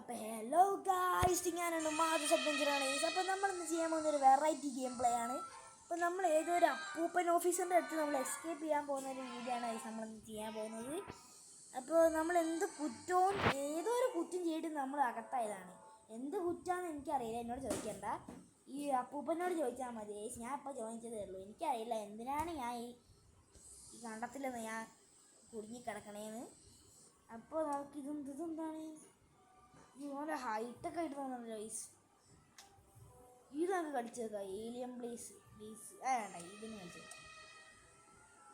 അപ്പോൾ hello guys, ഞാനാണ് മാധസ് അഡ്വഞ്ചറാണ്. അപ്പോൾ നമ്മളിന്ന് ചെയ്യാൻ പോകുന്ന ഒരു വെറൈറ്റി ഗെയിം പ്ലേ ആണ്. അപ്പോൾ നമ്മൾ ഏതൊരു അപ്പൂപ്പൻ ഓഫീസറിൻ്റെ അടുത്ത് നമ്മൾ എസ്കേപ്പ് ചെയ്യാൻ പോകുന്ന ഒരു വീഡിയോ ആണ് നമ്മളിന്ന് ചെയ്യാൻ പോകുന്നത്. അപ്പോൾ നമ്മൾ എന്ത് കുറ്റവും ഏതോ ഒരു കുറ്റം ചെയ്തിട്ട് നമ്മൾ അകത്തായതാണ്. എന്ത് കുറ്റമാണെന്ന് എനിക്കറിയില്ല, എന്നോട് ചോദിക്കണ്ട, ഈ അപ്പൂപ്പനോട് ചോദിച്ചാൽ മതി. ഞാൻ ഇപ്പോൾ ചോദിച്ചതേ ഉള്ളൂ. എനിക്കറിയില്ല എന്തിനാണ് ഞാൻ ഈ കണ്ടത്തിലെന്ന് ഞാൻ കുടുങ്ങിക്കിടക്കണേന്ന്. അപ്പോൾ നമുക്ക് ഇതെന്താണ് ഇതുപോലെ ഹൈറ്റൊക്കെ ആയിട്ട് തോന്നുന്നുണ്ട് ഗൈസ്. ഇത് നമുക്ക് കളിച്ചേക്കാം. ഏലിയൻ പ്ലേസ് വേണ്ട, ഇതിന് കളിച്ചേക്കാം.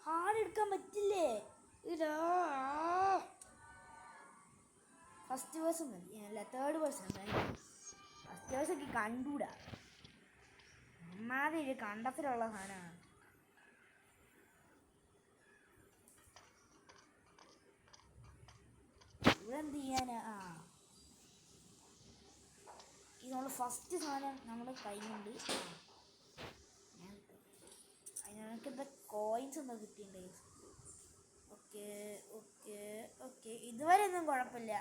ഹാർഡ് എടുക്കാൻ പറ്റില്ലേ? ഇതാ ഫസ്റ്റ് പേഴ്സൺ മതി, അല്ല തേർഡ് പേഴ്സൺ. ഫസ്റ്റ് പേഴ്സൺ ഒക്കെ കണ്ടൂടാ, ഒന്നാമത് കണ്ടത്തിലുള്ള സാധനമാണ്. ഇവിടെ എന്ത് ചെയ്യാനാ? ഇത് നമ്മൾ ഫസ്റ്റ് സാധനം നമ്മുടെ കയ്യിലുണ്ട്. അതിനൊക്കെ എന്താ കോയിൻസ് എന്താ കിട്ടിയിട്ടുണ്ട്. ഓക്കെ ഓക്കെ ഓക്കെ, ഇതുവരെ ഒന്നും കുഴപ്പമില്ല,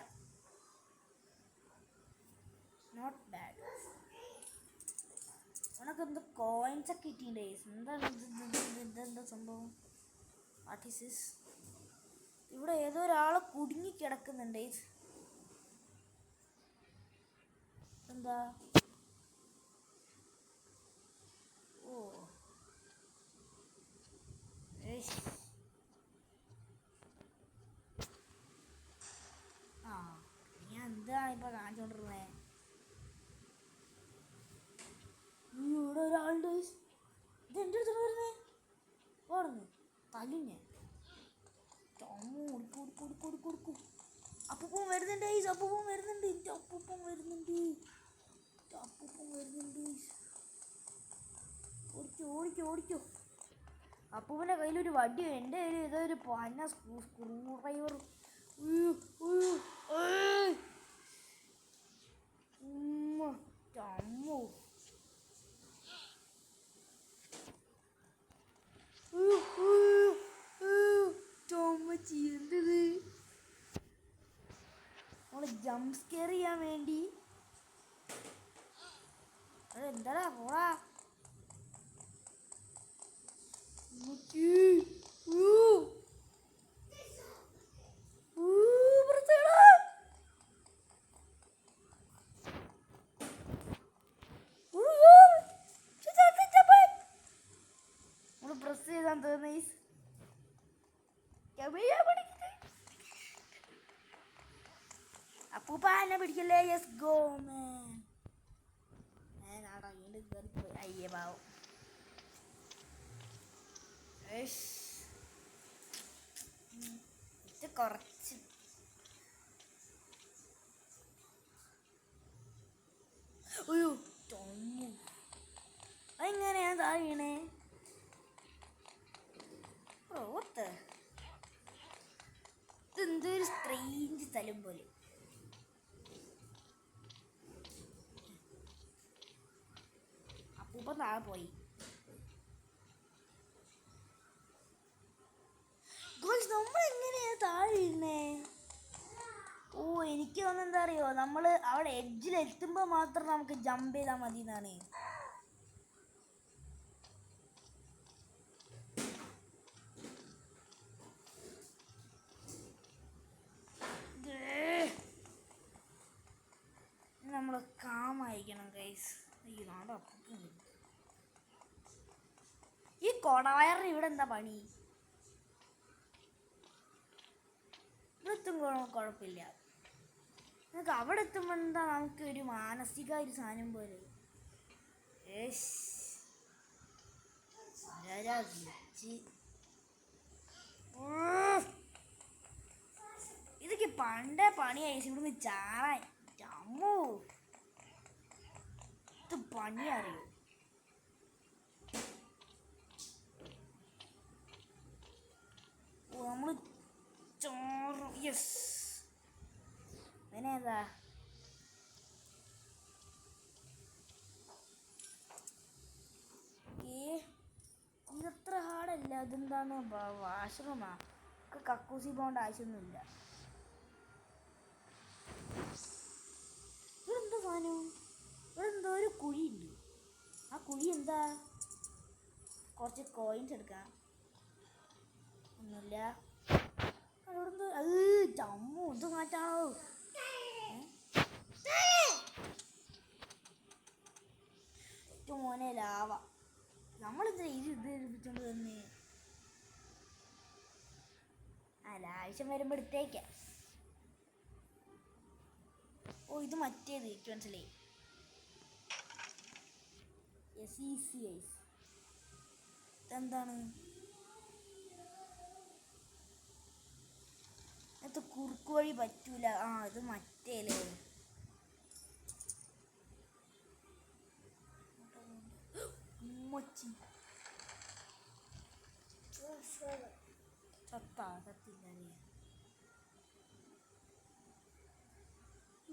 നോട്ട് ബാഡ്. അവനൊക്കെ എന്താ കോയിൻസ് ഒക്കെ കിട്ടിയിട്ടുണ്ട്. എന്താ സംഭവം? What is this? ഇവിടെ ഏതോ ഒരാളെ കുടുങ്ങി കിടക്കുന്നുണ്ട്. എന്താ? ഓ ഞാൻ എന്താ ഇപ്പൊ കാണിച്ചോണ്ടിരുന്നേ? ഇവിടെ ഒരാളുണ്ട്. ഇത് എൻ്റെ അടുത്ത് വരുന്നേ ഓടുന്നു തല്ലിഞ്ഞ കൊടുക്കും. അപ്പൂപ്പൻ വരുന്നുണ്ട്, അപ്പൂപ്പൻ വരുന്നുണ്ട്, എൻ്റെ അപ്പൂപ്പൻ വരുന്നുണ്ട്. ഓടിക്കോ. അപ്പൂപ്പൻ്റെ കയ്യിലൊരു വടി, എൻ്റെ കയ്യിൽ ഏതോ ഒരു പന്ന സ്ക്രൂ ഡ്രൈവർ. എന്തത്? നമ്മള് ജംപ് സ്കെയർ ചെയ്യാൻ വേണ്ടി എന്താടാ പോടാ. പ്രസ് ചെയ്താൽ തോന്നി അപ്പൂപ്പ എന്നെ പിടിക്കല്ലേ. Yes go man. ഞാനാടാ വീണ്ടും കയറിപ്പോയി. അയ്യേ പാവം. ഇത് കുറച്ച് അതെങ്ങനെയാ താഴെ? ഇതെന്തൊരു സ്ട്രേഞ്ച് സ്ഥലം പോലെ. അപ്പൂപ്പൻ താഴെ പോയി. നമ്മളെങ്ങനെയാ താഴെ ഇരുന്നേ? എനിക്ക് തോന്നുന്നത് എന്താ അറിയോ, നമ്മൾ അവിടെ എഡ്ജിൽ എത്തുമ്പോൾ മാത്രം നമുക്ക് ജമ്പ് ചെയ്താൽ മതി എന്നാണ്. നമ്മൾ കാമായിരിക്കണം ഗൈസ്. ഈ കൊടവയറിന് ഇവിടെ എന്താ പണി? ഇവിടെ കുഴപ്പമില്ല. നമുക്ക് അവിടെ എത്തുമ്പോൾ എന്താ നമുക്ക് ഒരു മാനസിക ഒരു സാധനം പോലെ. ഇതൊക്കെ പണ്ടേ പണിയായി ഇവിടുന്ന് ചാറാൻ. അമ്മോ, ഇത് പണി അറിയോ? നമ്മള് ചോറ്. യെസ്, അതിനേതാ? ഇതത്ര ഹാർഡല്ല. അതെന്താണ്? വാഷ്റൂമാ? കക്കൂസി പോകേണ്ട ആവശ്യമൊന്നുമില്ല. കുറച്ച് കോയിൻസ് എടുക്കാം. ഒന്നുമില്ല. അവിടുന്ന് അത് ചമ്മു ഇത് മാറ്റാണോ? മോനെ ലാവ നമ്മളെന്താ ഇത് എടുപ്പിച്ചോണ്ട് തന്നെ. അല്ല ആവശ്യം വരുമ്പോൾ എടുത്തേക്കാം. ഓ ഇത് മറ്റേത് എനിക്ക് മനസ്സിലായി. ഇതെന്താണ്? ഇത് കുറുക്ക് വഴി പറ്റൂല. ആ ഇത് മറ്റേലേ ഉമ്മച്ചി ചത്താ ചത്തില്ല.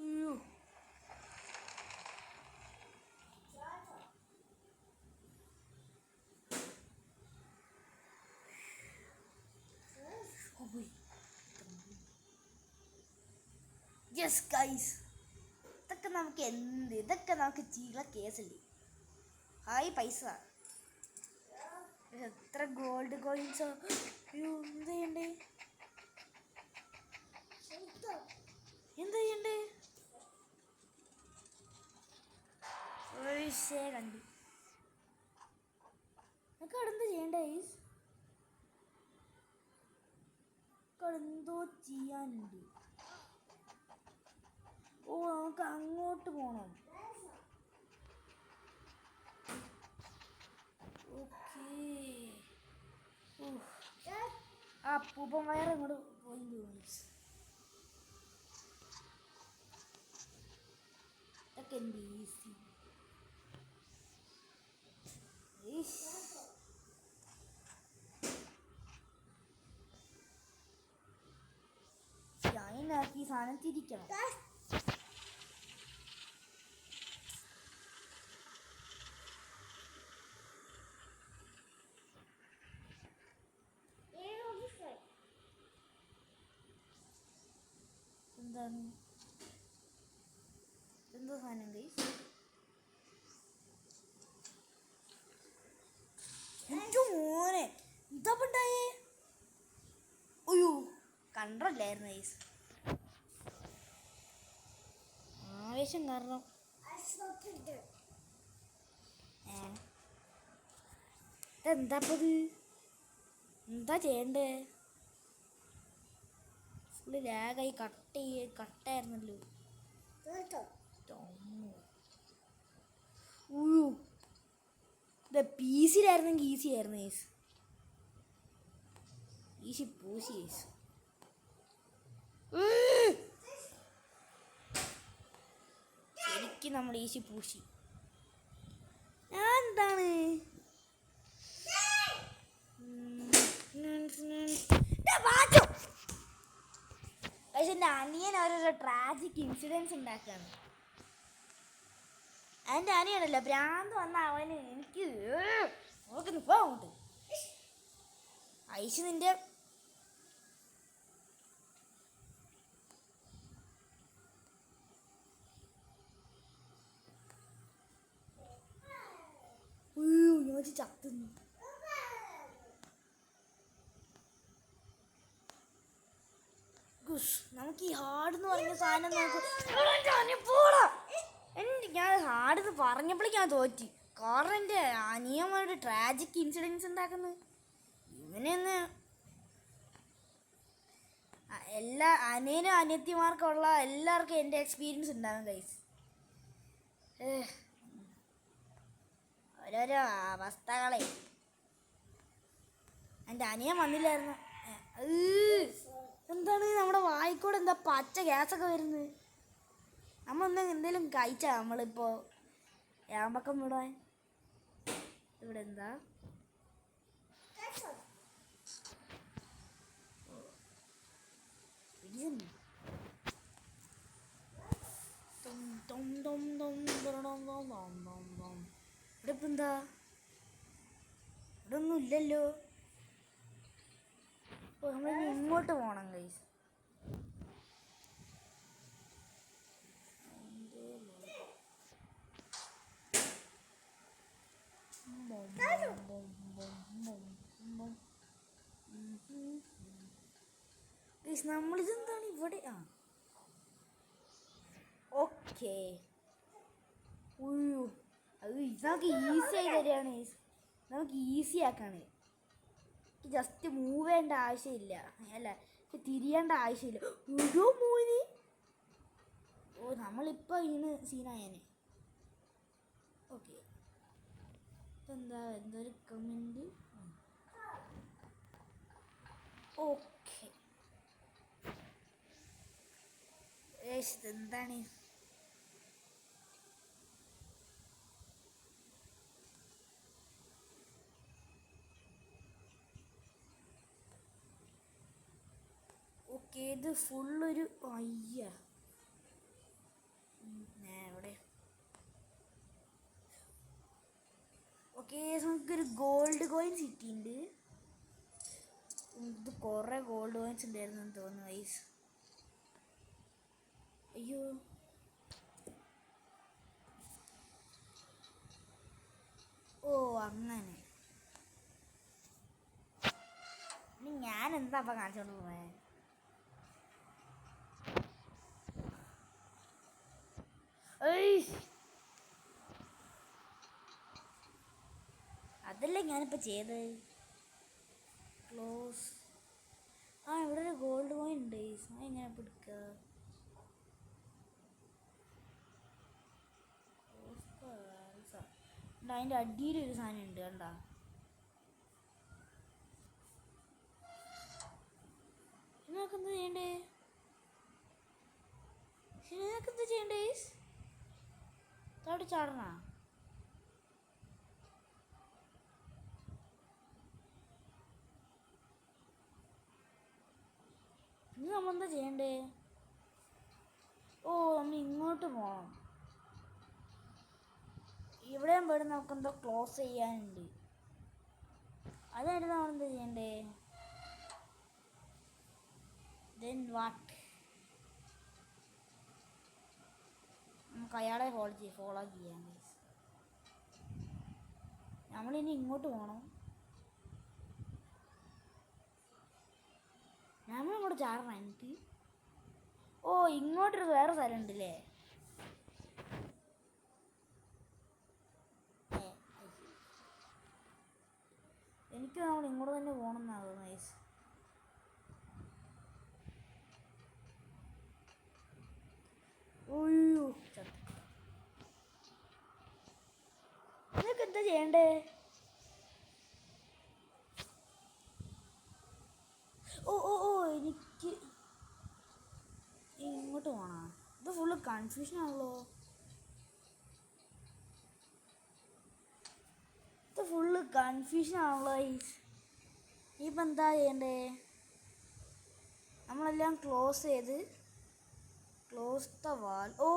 അയ്യോ യെസ് ഗൈസ്, ഇതൊക്കെ നമുക്ക് ഇതൊക്കെ നമുക്ക് ചീള കേസല്ലേ. ഹായ് പൈസ എത്ര ഗോൾഡ് കോയിൻസോ. അയ്യോ എന്താ ചെയ്യണ്ടേ? എന്താ ചെയ്യണ്ടേ? കണ്ടു നമുക്ക് അവിടെ എന്താ ചെയ്യണ്ടേ? എന്തോ ചെയ്യാനുണ്ട്. ഓ നമുക്ക് അങ്ങോട്ട് പോണം. ആ പൂപ്പൻ വയർ ഇങ്ങോട്ട് പോയി. ഇതൊക്കെ എന്ത് ഈസി. ഞാനാക്കി സാധനം തിരിക്കണം. എന്താണ് എന്തോ സാധനം ഗൈസ്? എന്റെ മോനെ എന്താ ഉണ്ടായേ? അയ്യോ കണ്ടല്ലായിരുന്നു ഗൈസ്. ആവേശം കാരണം എന്താപ്പത്? എന്താ ചെയ്യണ്ടേ? ഫുള്ള് ലാഗായി കട്ടായിരുന്നല്ലോ. ഇത് പീസിലായിരുന്നെങ്കിൽ ഈസി ആയിരുന്നു ഗൈസ്. Easy peasy guys. ശരിക്കും നമ്മൾ ഈസി പൂശി. ഞാൻ എന്താണ് പക്ഷെ എൻ്റെ അനിയൻ ഓരോരോ ട്രാജിക് ഇൻസിഡൻസ് ഉണ്ടാക്കുകയാണ്. എൻ്റെ അനിയനല്ല ഭ്രാന്ത് വന്ന അവന് എനിക്ക് നോക്കുന്നു പോകണ്ട്. ഐശ് നിന്റെ ഞാൻ ചത്തുന്നു. നമുക്ക് ഈ ഹാർഡ് എന്ന് പറഞ്ഞ സാധനം ഞാൻ ഹാർഡ് എന്ന് പറഞ്ഞപ്പോഴേക്ക് ഞാൻ തോറ്റി. കാരണം എൻ്റെ അനിയന്മാരുടെ ട്രാജിക് ഇൻസിഡൻസ് ഉണ്ടാക്കുന്നത് ഇവനെന്ന് എല്ലാ അനിയനും അനിയത്തിമാർക്കുള്ള എല്ലാവർക്കും എൻ്റെ എക്സ്പീരിയൻസ് ഉണ്ടാകും ഗൈസ്. ഓരോരോ അവസ്ഥകളെ. എൻ്റെ അനിയൻ വന്നില്ലായിരുന്നു. എന്താണ് നമ്മുടെ വായിക്കൂടെ എന്താ പച്ച ഗ്യാസൊക്കെ വരുന്നത്? നമ്മളൊന്ന് എന്തെങ്കിലും കഴിച്ചാ നമ്മളിപ്പോൾ ഏമ്പക്കം വിടാൻ? ഇവിടെ എന്താ ഇവിടെ ഇപ്പം എന്താ? ഇവിടെ ഒന്നും ഇല്ലല്ലോ. നമ്മൾ ഇങ്ങോട്ട് പോകണം ഗൈസ്. നമ്മളിതെന്താണ് ഇവിടെ? ആ ഓക്കെ. ഉയ്യോ, അത് നമുക്ക് ഈസി ആയി തരികയാണ്. നമുക്ക് ഈസി ആക്കാണ്. ജസ്റ്റ് മൂവ് ചെയ്യേണ്ട ആവശ്യമില്ല, അല്ല തിരിയേണ്ട ആവശ്യമില്ല. ഓരോ മൂവിന് ഓ നമ്മളിപ്പോൾ ഇന്ന് സീനായേനെ. ഓക്കെ, എന്തൊരു കമൻറ്റ്. ഓക്കെ, ഇതെന്താണ്? ഓക്കെ, ഇത് ഫുള്ളൊരു അയ്യ എവിടെ? ഓക്കെ, നമുക്കൊരു ഗോൾഡ് കോയിൻസ് കിട്ടിയിട്ടുണ്ട്. ഇത് കുറേ ഗോൾഡ് കോയിൻസ് ഉണ്ടായിരുന്നു എന്ന് തോന്നുന്നു ഗൈസ്. അയ്യോ, ഓ അങ്ങനെ. ഇനി ഞാൻ എന്താ അപ്പം കാണിച്ചോണ്ട് പോണേ? അതല്ലേ ഞാനിപ്പോൾ ചെയ്തത്. ക്ലോസ്. ആ ഇവിടെ ഒരു ഗോൾഡ് കോയിൻ ഉണ്ട്. എങ്ങനെ പിടിക്കുക? അതിൻ്റെ അടിയിലൊരു സാധനം ഉണ്ട്, കണ്ടാ? നിനക്കെന്താ ചെയ്യണ്ടേ? നിനക്കെന്താ ചെയ്യണ്ടേ? താഴോട്ട് ചാടണ? ഇനി നമ്മളെന്താ ചെയ്യണ്ടേ? ഓ, നമ്മൾ ഇങ്ങോട്ട് പോകണം. ഇവിടെയും പോയിട്ട് നമുക്കെന്തോ ക്ലോസ് ചെയ്യാനുണ്ട്. അതായിട്ട് നമ്മളെന്താ ചെയ്യണ്ടേ? Then what? നമുക്ക് അയാളെ ഫോളോ ചെയ്യാം. നമ്മളിനി ഇങ്ങോട്ട് പോകണം. നമ്മളിങ്ങോട്ട് ചാടണം എനിക്ക്. ഓ, ഇങ്ങോട്ടൊരു വേറെ സ്ഥലം ഉണ്ടല്ലേ? എനിക്ക് നമ്മൾ ഇങ്ങോട്ട് തന്നെ പോകണം എന്നാണ് നൈസ്. ഒയ്യോ, നിനക്ക് എന്താ ചെയ്യണ്ടേ? ഓ ഓ ഓ, എനിക്ക് ഇങ്ങോട്ട് പോകണം. ഇത് ഫുള്ള് കൺഫ്യൂഷൻ ആണല്ലോ. ഇത് ഫുള്ള് കൺഫ്യൂഷൻ ആണല്ലോ. ഇപ്പം എന്താ ചെയ്യണ്ടേ? നമ്മളെല്ലാം ക്ലോസ് ചെയ്ത് ക്ലോസ് ദ വാൾ. ഓ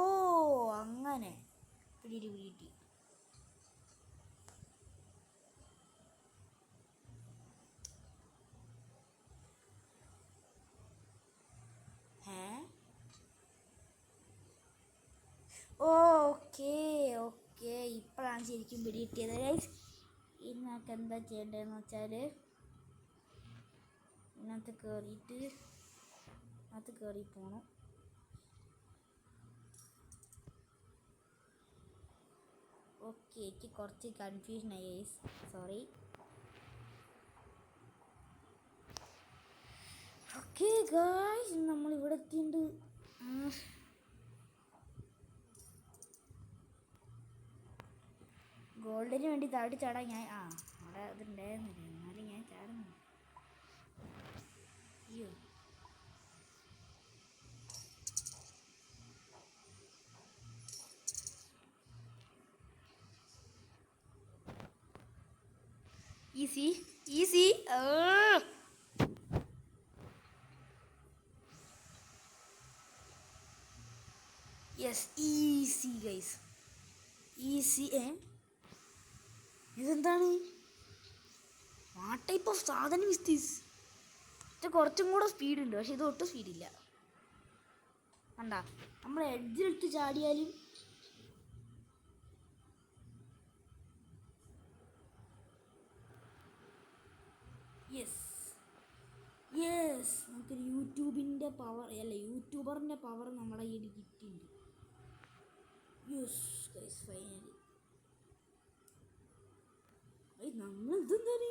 അങ്ങനെ. പിടിയിട്ട് ഓക്കെ ഓക്കെ, ഇപ്പോഴാണ് ശരിക്കും പിടികിട്ടിയത് ഗൈസ്. ഇതിനകത്ത് എന്താ ചെയ്യേണ്ടതെന്ന് വെച്ചാൽ ഇതിനകത്ത് കയറി പോകണം. ഓക്കെ, എനിക്ക് കുറച്ച് കൺഫ്യൂഷനായി ഗൈസ്, സോറി. ഓക്കെ ഗൈസ്, നമ്മളിവിടെ എത്തിയിട്ടുണ്ട്. ഗോൾഡിന് വേണ്ടി താഴെ ചാടാൻ ഞാൻ അവിടെ ഇതുണ്ടായിരുന്നില്ല, എന്നാലും ഞാൻ ചാടുന്നു. അയ്യോ, easy easy. Yes, easy guys, easy. ഇതെന്താണ്? വാട്ട് ടൈപ്പ് ഓഫ് സാധനം ഇസ് ദിസ്? ഇത് കുറച്ചും കൂടെ സ്പീഡുണ്ട്, പക്ഷെ ഇത് ഒട്ടും സ്പീഡില്ല. കണ്ടാ, നമ്മൾ എഡ്ജിലിട്ട് ചാടിയാലും യെസ് യെസ്, നമുക്കൊരു യൂട്യൂബിൻ്റെ പവർ അല്ല യൂട്യൂബറിൻ്റെ പവർ നമ്മുടെ ഈ കിട്ടിയിട്ടുണ്ട്. Yes guys, finally. നമ്മൾ ഇതെന്താണ്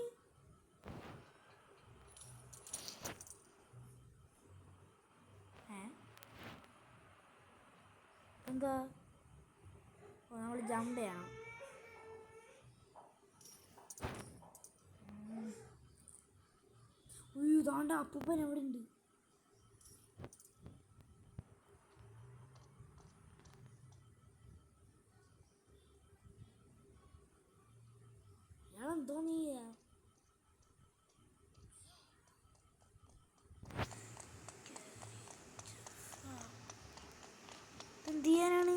എന്താ നമ്മൾ ജമ്പ് ചെയ്യണം. ഇതാണ്ട് അപ്പൂപ്പൻ എവിടെ ഉണ്ട്? ഇയാളെന്തോ നീ എന്ത് ചെയ്യാനാണ്?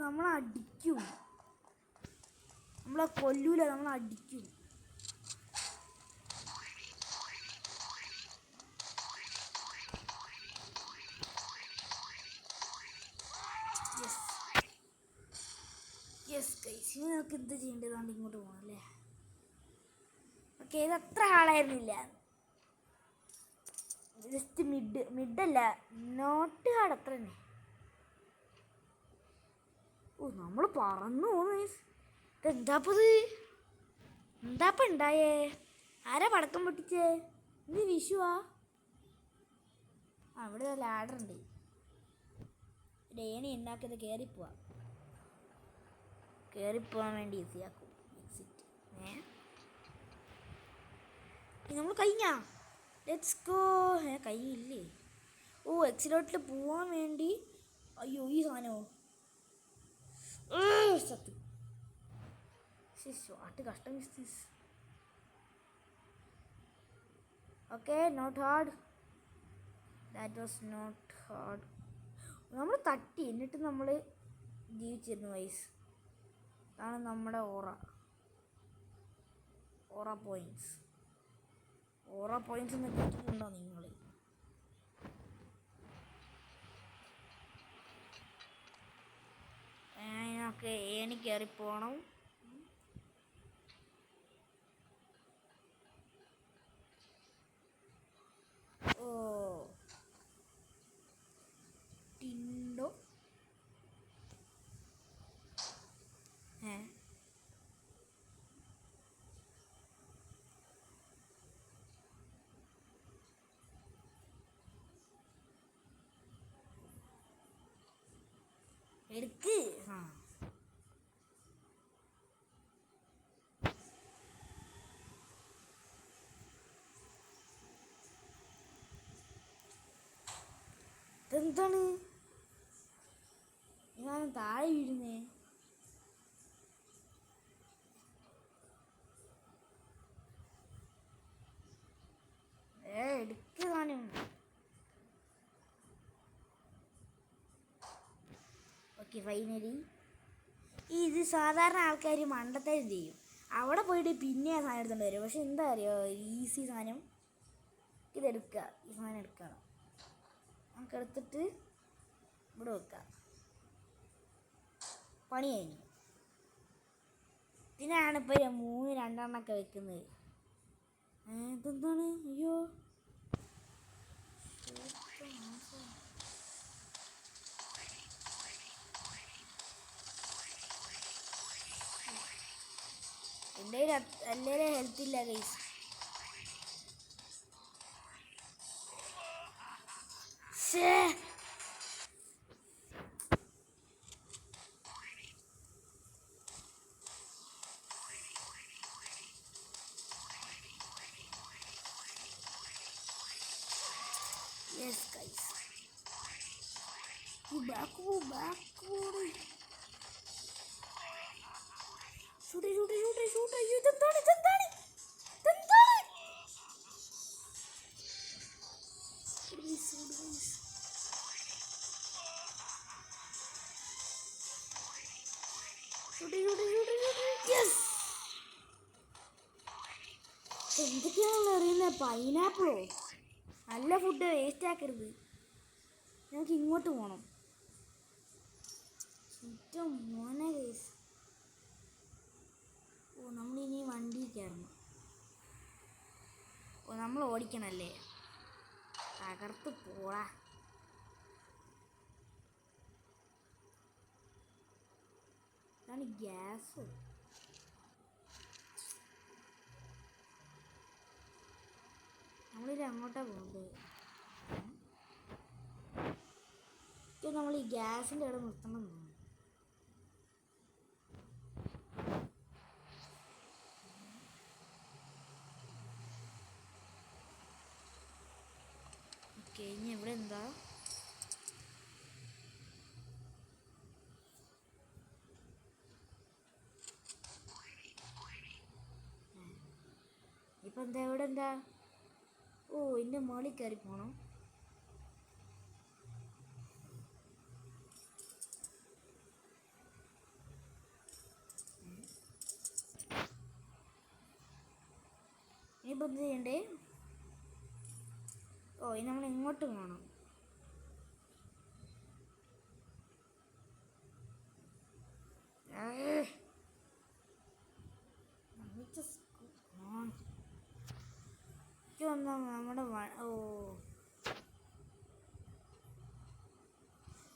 നമ്മളടിക്കും, നമ്മളെ കൊല്ലൂല, നമ്മളടിക്കും. യെസ് ഗൈസ്, ഇനി നമുക്ക് എന്ത് ചെയ്യേണ്ടതുകൊണ്ട് ഇങ്ങോട്ട് പോകണം അല്ലേ? ഓക്കെ, ഇത് അത്ര ഹാർഡായിരുന്നില്ല. ജസ്റ്റ് മിഡല്ല, നോട്ട് ഹാർഡ് അത്ര തന്നെ. നമ്മൾ പറന്നു പോകുന്നു. ഇതെന്താപ്പത്? എന്താപ്പ ഉണ്ടായേ? ആരാ പടക്കം പൊട്ടിച്ചേ? ഇത് വിഷുവാ? അവിടെ ലാഡറുണ്ട്, ഏണി ഉണ്ടാക്കിയത് കയറിപ്പോവാൻ വേണ്ടി ഈസിയാക്കും. എക്സിറ്റ്. നമ്മൾ കഴിഞ്ഞാ? Let's go. കഴിഞ്ഞില്ലേ? എക്സിലോട്ടിൽ പോവാൻ വേണ്ടി. അയ്യോ, ഈ സാധനമോ? സത്യം, വാട്ട് കഷ്ടം is this? Okay, not hard. That was not hard. നമ്മൾ തട്ടി, എന്നിട്ട് നമ്മൾ ജീവിച്ചിരുന്നു വയസ്സ്. അതാണ് നമ്മുടെ ഓറ പോയിന്റ്സ്. എന്ന് കേട്ടിട്ടുണ്ടോ നിങ്ങൾ? അതിനൊക്കെ ഏണി കയറിപ്പോണം. ടിൻഡോ എടുക്ക്. ഇതെന്താണ്? ഞാൻ താഴെ വീഴുന്നേ. എടുക്ക് സാധനം. Okay, finally. ഇത് സാധാരണ ആൾക്കാർ മണ്ടത്തരം ചെയ്യും, അവിടെ പോയിട്ട് പിന്നെ ആ സാധനം എടുത്തുകൊണ്ട് വരും. പക്ഷെ എന്താ അറിയോ, ഈസി സാധനം. ഇതെടുക്കുക, ഈ സാധനം എടുക്കണം. നമുക്ക് എടുത്തിട്ട് ഇവിടെ വെക്കാം. പണി കഴിഞ്ഞു. ഇതിനാണ് ഇപ്പോൾ 3-2 വെക്കുന്നത്. ഇതെന്താണ്? അയ്യോ, എൻ്റെ എല്ലാവരും ഹെൽത്ത് ഇല്ല guys. Yes guys, go back. Shoot. അയ്യോ, ഇതെന്താണ്? യെസ്. എന്തൊക്കെയാണെന്ന് അറിയുന്നത്? പൈനാപ്പിളോ? നല്ല ഫുഡ് വേസ്റ്റ് ആക്കരുത്. ഞങ്ങൾക്ക് ഇങ്ങോട്ട് പോകണം. ചുറ്റും മോനെ ഗൈസ്. ഓ നമ്മളിനി വണ്ടി കയറണം. ഓ നമ്മൾ ഓടിക്കണല്ലേ. തകർത്ത് പോടാ. ഇതാണ് ഗ്യാസ്. നമ്മളിത് അങ്ങോട്ടാണ് പോകുന്നത്. നമ്മൾ ഈ ഗ്യാസിൻ്റെ അവിടെ നിർത്തണം തോന്നുന്നു. ഓക്കെ ഇനി എവിടെ എന്താ ഇപ്പം എന്താ എവിടെ എന്താ? ഓ എൻ്റെ മുകളിൽ കയറി പോകണം. ഇനിയിപ്പോൾ എന്ത് ചെയ്യണ്ടേ? ഓ ഇനി നമ്മൾ ഇങ്ങോട്ട് പോകണം. നമ്മുടെ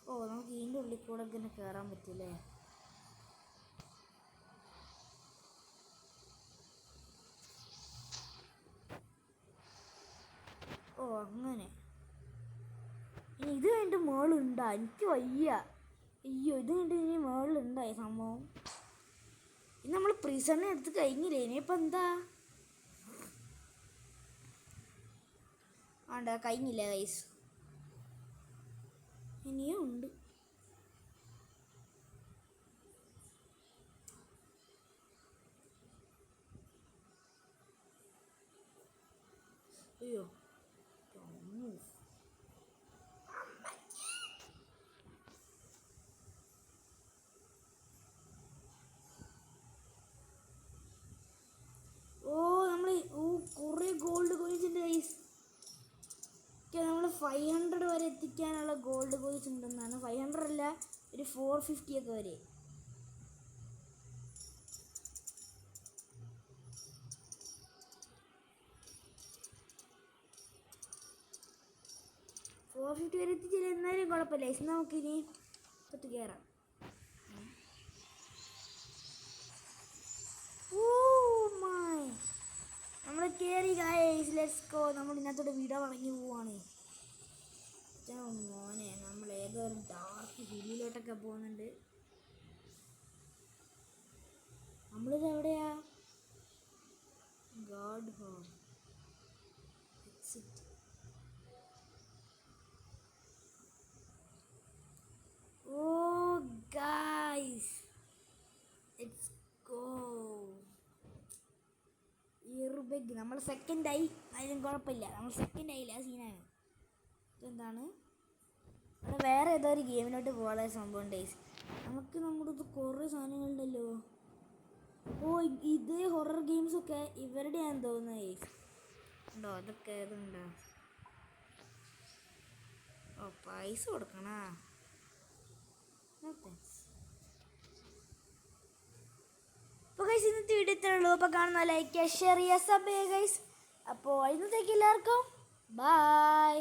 ഓ നമുക്ക് ഇതിൻ്റെ ഉള്ളിൽ കൂടെ ഇങ്ങനെ കയറാൻ പറ്റില്ലേ? ഓ അങ്ങനെ. ഇനി ഇത് കഴിഞ്ഞിട്ട് മുകളിലുണ്ടാ? എനിക്ക് വയ്യ. അയ്യോ ഇത് കഴിഞ്ഞിട്ട് ഇനി മുകളിലുണ്ടായി സംഭവം. ഇനി നമ്മൾ പ്രിസണിനെ എടുത്ത് കഴിഞ്ഞില്ലേ? ഇനിയിപ്പോൾ എന്താ? ആണ്ടാ കഴിഞ്ഞില്ല ഗൈസ്. ഇനിയും ഉണ്ട്. അയ്യോ കുറേ ഗോൾഡ് കോയിൻസ് ഉണ്ട് ഗൈസ്. നമ്മൾ 500 വരെ എത്തിക്കാനുള്ള ഗോൾഡ് കോയിൻസ് ഉണ്ടെന്നാണ്. 500 അല്ല, ഒരു 450 ഒക്കെ വരെ. വരെ എത്തിച്ചില്ല, എന്നാലും കുഴപ്പമില്ല. നമുക്കിനി ഇപ്പത്ത് കയറാം. നമ്മൾ കയറി ഗൈസ്, ലെറ്റ്സ് ഗോ. നമ്മൾ ഇതിനകത്തോട്ട് വീഡിയോ പറഞ്ഞു പോവാണ്. മോനെ നമ്മൾ ഏതോ ഒരു ഡാർക്ക് ഹില്ലിലോട്ടൊക്കെ പോകുന്നുണ്ട്. നമ്മളിത് എവിടെയാ? Guard home exit. Oh guys let's go. ഇർബെഗ് നമ്മൾ സെക്കൻഡായി. അതിനും കുഴപ്പമില്ല, നമ്മൾ സെക്കൻഡായില്ല, സീനാണ്. ഇതെന്താണ്? അവിടെ വേറെ ഏതോ ഒരു ഗെയിമിലോട്ട് പോകാനുള്ള സംഭവം ഉണ്ട്. നമുക്ക് നമ്മുടെ ഇത് കുറേ സാധനങ്ങളുണ്ടല്ലോ. ഓ ഇത് ഹൊറർ ഗെയിംസൊക്കെ ഇവരുടെയാണെന്ന് തോന്നുന്നത്. ഉണ്ടോ അതൊക്കെ? ഇതുണ്ടോ? ഓ പൈസ കൊടുക്കണ. അപ്പോൾ ഗൈസ് ഇന്നത്തെ വീഡിയോ ഇത്രേ ഉള്ളൂ. അപ്പോൾ കാണുന്ന ലൈക്ക് ഷെയർ ചെയ്യുക, സബ് ചെയ്യുക ഗൈസ്. അപ്പോൾ ഇന്നത്തേക്ക് എല്ലാവർക്കും ബൈ.